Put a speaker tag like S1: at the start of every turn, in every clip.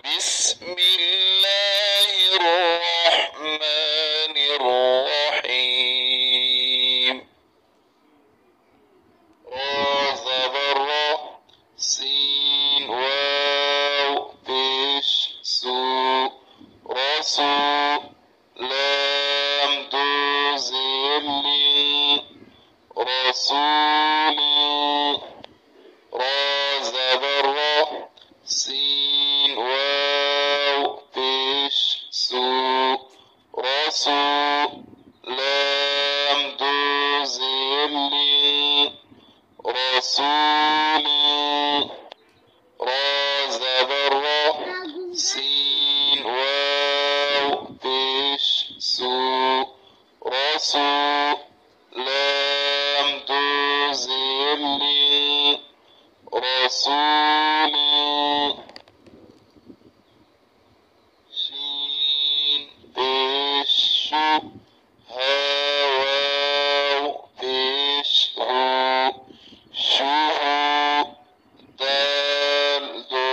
S1: بسم الله الرحمن الرحيم. را زبر را، سين واو بش سو، رسو، لام دوزل رسول. را زبر را، سين واو بش سو، رسو، لام دوزل رسول. را زبر را، سين واو بش سو، رسو، لام دوزل رسول. شين بش شو، ها واو بش هو، شو، دال دو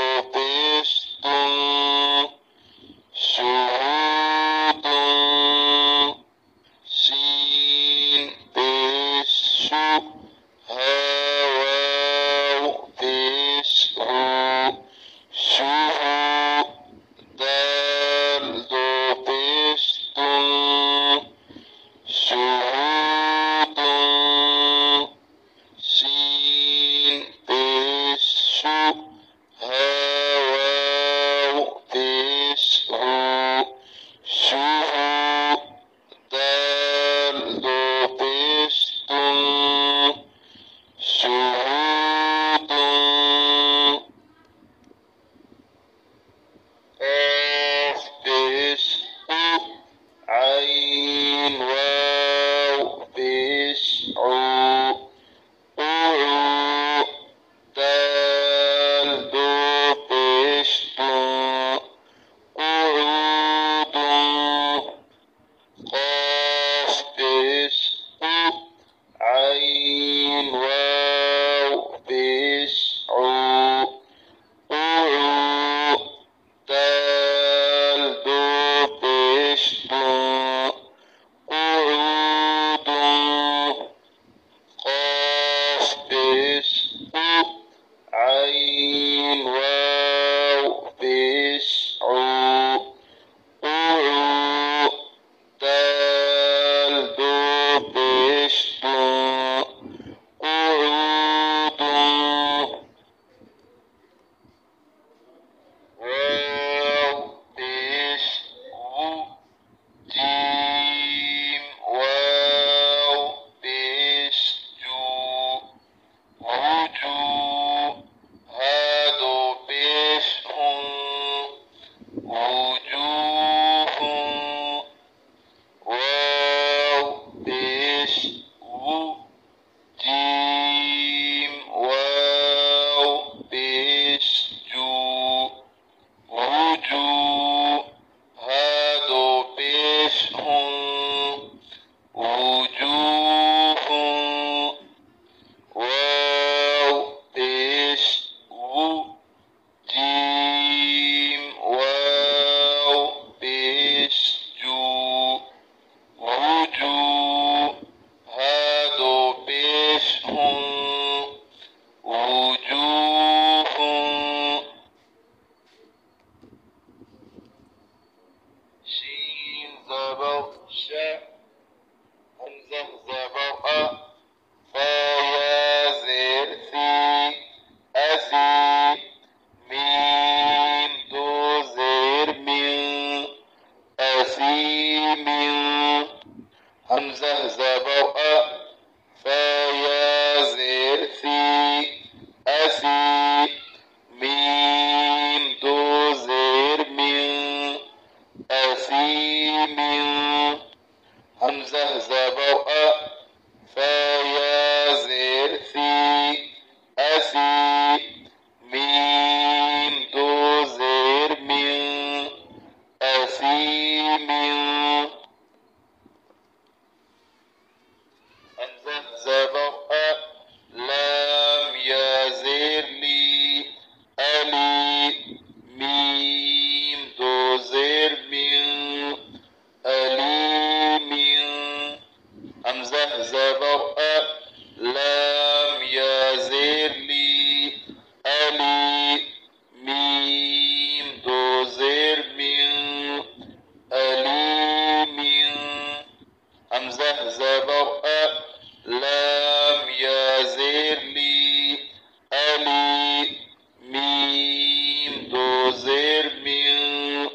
S1: زر من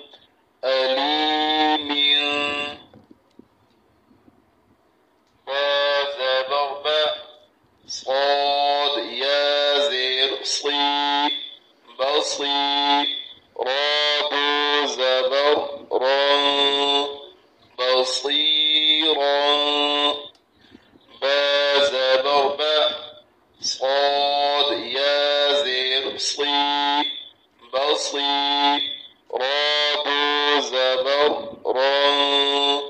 S1: أليم با زبر با صاد يا زر صي بصي را دو زبر را بصيرا با زبر با صاد يا زر صي بصي را دو زبر را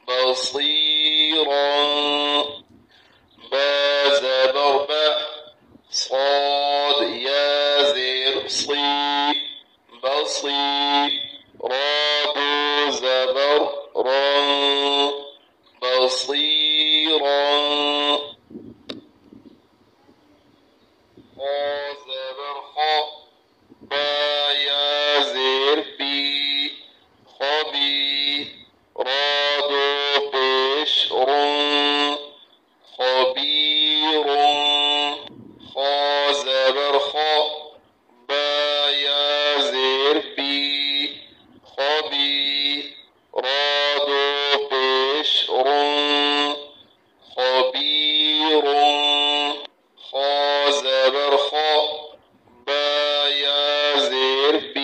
S1: بصيرا با زبر با صاد يا زر صي بصي را دو زبر را بصيرا خا زبر خا با يا زر بي خبي را دو پیش رون خبير خا زبر خا با يا زر بي خبي را دو پیش رون خبير خا زبر خا با يا زر بي